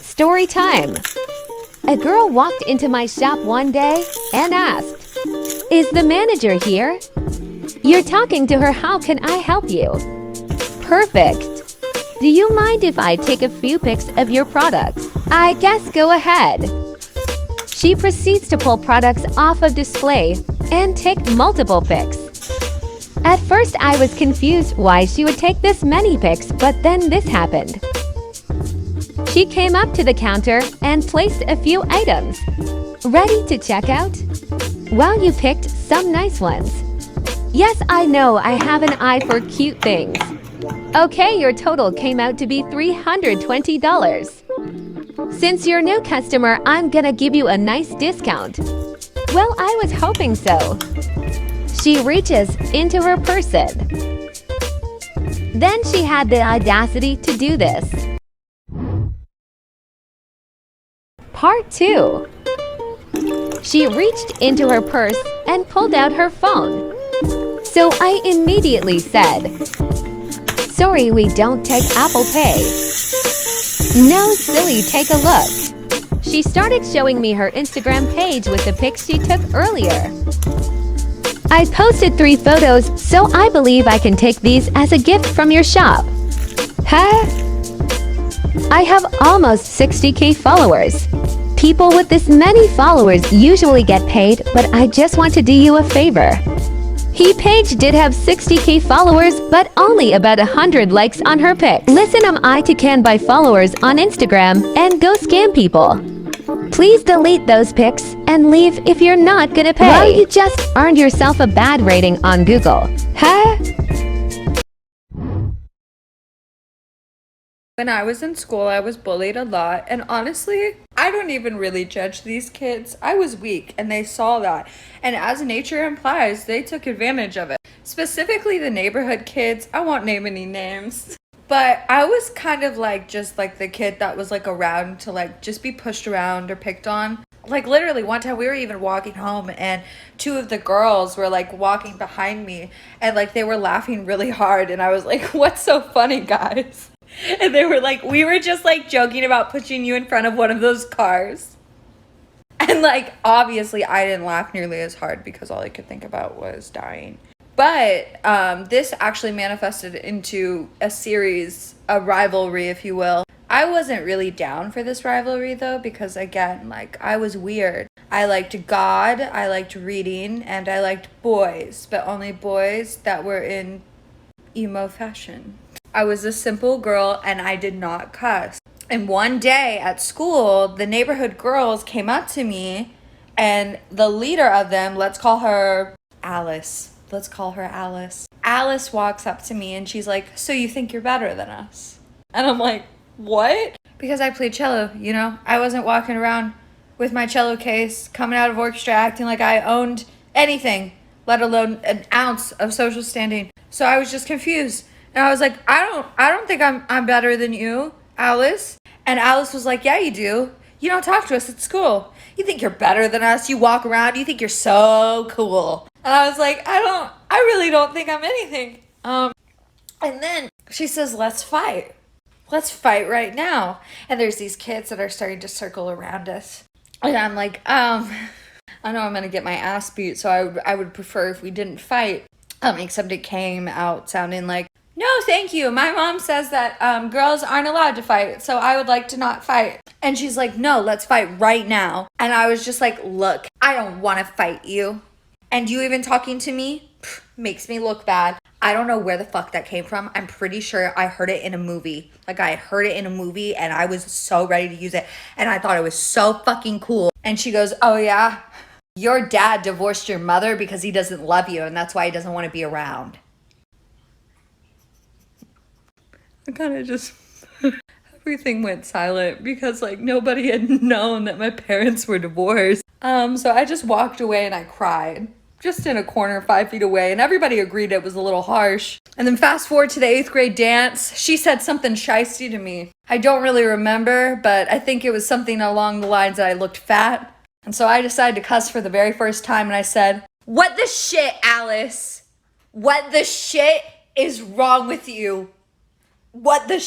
Story time. A girl walked into my shop one day and asked, "Is the manager here?" "You're talking to her. How can I help you?" "Perfect. Do you mind if I take a few pics of your products?" "I guess go ahead." She proceeds to pull products off of display and take multiple pics. At first I was confused why she would take this many pics, but then this happened. She came up to the counter and placed a few items. "Ready to check out?" "Well, you picked some nice ones." "Yes, I know, I have an eye for cute things." "Okay, your total came out to be $320. Since you're a new customer, I'm gonna give you a nice discount." "Well, I was hoping so." She reaches into her person. Then she had the audacity to do this. Part 2. She reached into her purse and pulled out her phone. So I immediately said, "Sorry, we don't take Apple Pay." "No, silly, take a look." She started showing me her Instagram page with the pics she took earlier. "I posted 3 photos, so I believe I can take these as a gift from your shop." "Huh?" "I have almost 60K followers. People with this many followers usually get paid, but I just want to do you a favor." Her page did have 60K followers, but only about 100 likes on her pic. Listen, I can buy followers on Instagram and go scam people. Please delete those pics and leave if you're not gonna pay. Well, you just earned yourself a bad rating on Google. Huh? When I was in school, I was bullied a lot, and honestly, I don't even really judge these kids. I was weak, and they saw that, and as nature implies, they took advantage of it. Specifically, the neighborhood kids. I won't name any names. But I was kind of like just like the kid that was like around to like just be pushed around or picked on. Like literally one time we were even walking home and 2 of the girls were like walking behind me and like they were laughing really hard and I was like, "What's so funny, guys?" And they were like, "We were just like joking about pushing you in front of one of those cars." And like obviously I didn't laugh nearly as hard because all I could think about was dying. But this actually manifested into a series, a rivalry, if you will. I wasn't really down for this rivalry though, because again, like I was weird. I liked God, I liked reading, and I liked boys, but only boys that were in emo fashion. I was a simple girl and I did not cuss. And one day at school, the neighborhood girls came up to me and the leader of them, let's call her Alice. Let's call her Alice. Alice walks up to me and she's like, "So you think you're better than us?" And I'm like, "What?" Because I played cello, you know? I wasn't walking around with my cello case, coming out of orchestra acting like I owned anything, let alone an ounce of social standing. So I was just confused. And I was like, I don't think I'm better than you, Alice." And Alice was like, "Yeah, you do. You don't talk to us at school. You think you're better than us. You walk around, you think you're so cool." And I was like, I really don't think I'm anything. And then she says, "Let's fight. Let's fight right now." And there's these kids that are starting to circle around us. And I'm like, I know I'm going to get my ass beat, so I would prefer if we didn't fight. Except it came out sounding like, "No, thank you. My mom says that girls aren't allowed to fight, so I would like to not fight." And she's like, "No, let's fight right now." And I was just like, "Look, I don't want to fight you. And you even talking to me makes me look bad." I don't know where the fuck that came from. I'm pretty sure I heard it in a movie. Like I heard it in a movie and I was so ready to use it. And I thought it was so fucking cool. And she goes, "Oh yeah? Your dad divorced your mother because he doesn't love you and that's why he doesn't want to be around." I kind of just... everything went silent because like nobody had known that my parents were divorced. So I just walked away and I cried. Just in a corner 5 feet away, and everybody agreed it was a little harsh. And then fast forward to the 8th grade dance, she said something shisty to me. I don't really remember, but I think it was something along the lines that I looked fat. And so I decided to cuss for the very first time and I said, "What the shit, Alice? What the shit is wrong with you? What the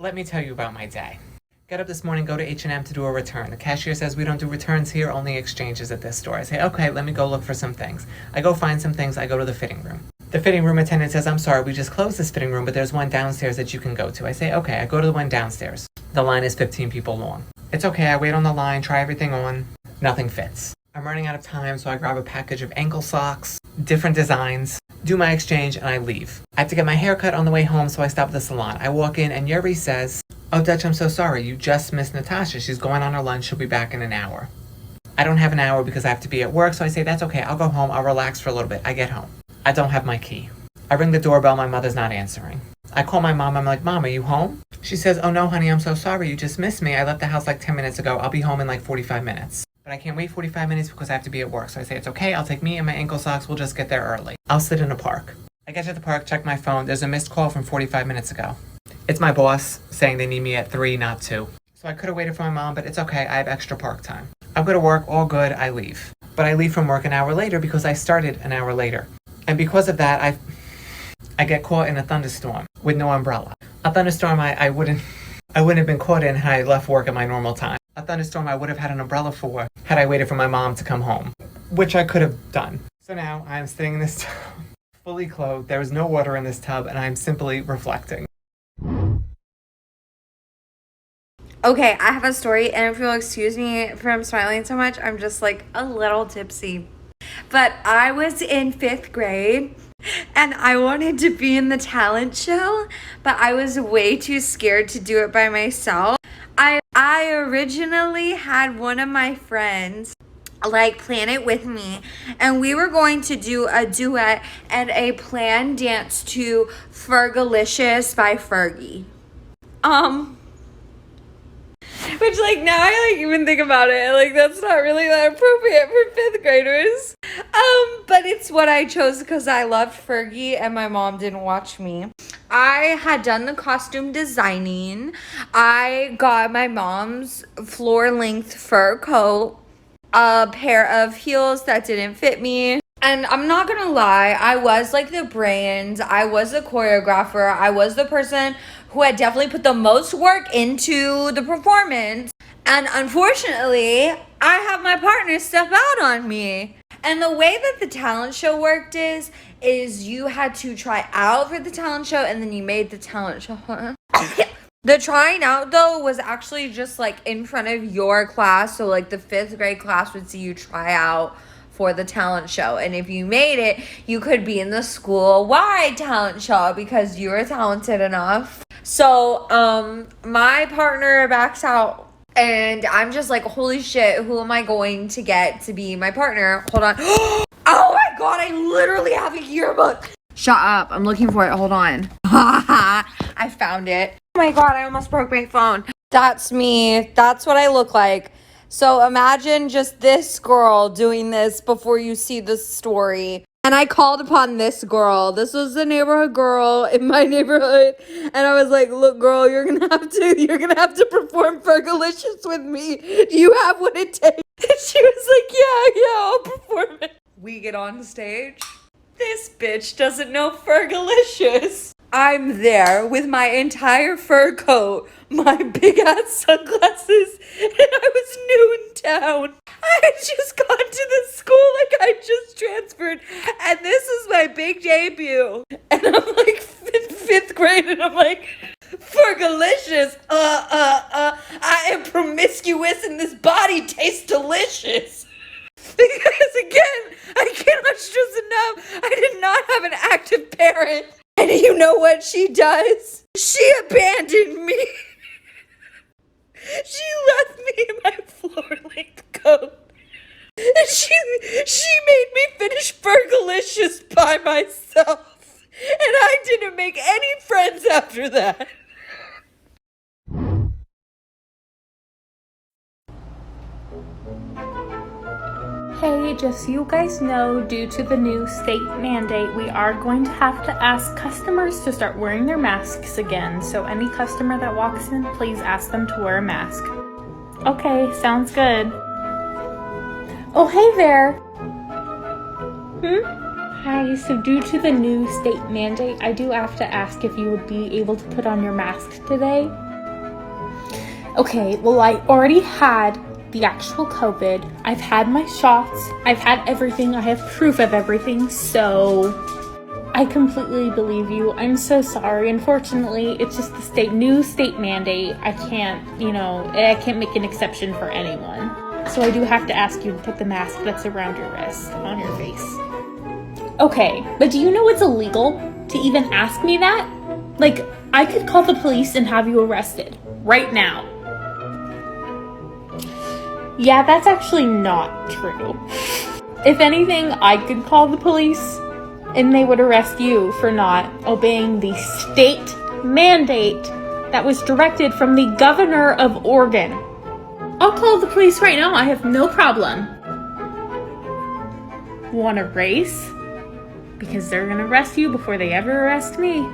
Let me tell you about my day. Get up this morning, go to H&M to do a return. The cashier says we don't do returns here, only exchanges at this store. I say, okay, let me go look for some things. I go find some things, I go to the fitting room. The fitting room attendant says, I'm sorry, we just closed this fitting room, but there's one downstairs that you can go to. I say, okay, I go to the one downstairs. The line is 15 people long. It's okay, I wait on the line, try everything on. Nothing fits. I'm running out of time, so I grab a package of ankle socks, different designs, do my exchange, and I leave. I have to get my hair cut on the way home, so I stop at the salon. I walk in, and Yuri says, oh, Dutch, I'm so sorry. You just missed Natasha. She's going on her lunch. She'll be back in an hour. I don't have an hour because I have to be at work, so I say, that's okay. I'll go home. I'll relax for a little bit. I get home. I don't have my key. I ring the doorbell. My mother's not answering. I call my mom. I'm like, Mom, are you home? She says, oh, no, honey, I'm so sorry. You just missed me. I left the house like 10 minutes ago. I'll be home in like 45 minutes. But I can't wait 45 minutes because I have to be at work. So I say, it's okay. I'll take me and my ankle socks. We'll just get there early. I'll sit in a park. I get to the park, check my phone. There's a missed call from 45 minutes ago. It's my boss saying they need me at 3, not 2. So I could have waited for my mom, but it's okay. I have extra park time. I go to work, all good, I leave. But I leave from work an hour later because I started an hour later. And because of that, I get caught in a thunderstorm with no umbrella. A thunderstorm I wouldn't have been caught in had I left work at my normal time. A thunderstorm I would have had an umbrella for had I waited for my mom to come home, which I could have done. So now I'm sitting in this tub, fully clothed. There is no water in this tub, and I'm simply reflecting. Okay, I have a story, and if you'll excuse me from smiling so much, I'm just like a little tipsy. But I was in 5th grade, and I wanted to be in the talent show, but I was way too scared to do it by myself. I originally had one of my friends like plan it with me, and we were going to do a duet and a planned dance to Fergalicious by Fergie. Which, like, now I, like, even think about it, like, that's not really that appropriate for 5th graders. But it's what I chose because I loved Fergie and my mom didn't watch me. I had done the costume designing. I got my mom's floor-length fur coat, a pair of heels that didn't fit me. And I'm not gonna lie, I was like the brains, I was the choreographer, I was the person who had definitely put the most work into the performance. And unfortunately, I have my partner step out on me. And the way that the talent show worked is you had to try out for the talent show and then you made the talent show. The trying out, though, was actually just like in front of your class. So like the 5th grade class would see you try out for the talent show, and if you made it, you could be in the school-wide talent show because you were talented enough. So my partner backs out, and I'm just like, holy shit, who am I going to get to be my partner? Hold on. Oh my god, I literally have a yearbook. Shut up, I'm looking for it. Hold on. I found it. Oh my god, I almost broke my phone. That's me. That's what I look like. So imagine just this girl doing this before you see the story. And I called upon this girl. This was the neighborhood girl in my neighborhood. And I was like, look, girl, you're gonna have to perform Fergalicious with me. Do you have what it takes? And she was like, yeah, I'll perform it. We get on stage. This bitch doesn't know Fergalicious. I'm there with my entire fur coat, my big ass sunglasses, and I was new in town. I had just gone to the school like I just transferred, and this is my big debut. And I'm like in 5th grade, and I'm like, Fergalicious, I am promiscuous, and this body tastes delicious. Because again, I cannot stress enough, I did not have an active parent. And you know what she does? She abandoned me. She left me in my floor-length coat. And she made me finish Fergalicious by myself. And I didn't make any friends after that. Hey, just so you guys know, due to the new state mandate, we are going to have to ask customers to start wearing their masks again. So any customer that walks in, please ask them to wear a mask. Okay, sounds good. Oh, hey there. Hi, so due to the new state mandate, I do have to ask if you would be able to put on your mask today. Okay, well, I already had the actual COVID. I've had my shots. I've had everything. I have proof of everything. So I completely believe you. I'm so sorry. Unfortunately, it's just the new state mandate. I can't make an exception for anyone. So I do have to ask you to put the mask that's around your wrist on your face. Okay, but do you know it's illegal to even ask me that? Like, I could call the police and have you arrested right now. Yeah, that's actually not true. If anything, I could call the police and they would arrest you for not obeying the state mandate that was directed from the governor of Oregon. I'll call the police right now. I have no problem. Want to race? Because they're gonna arrest you before they ever arrest me.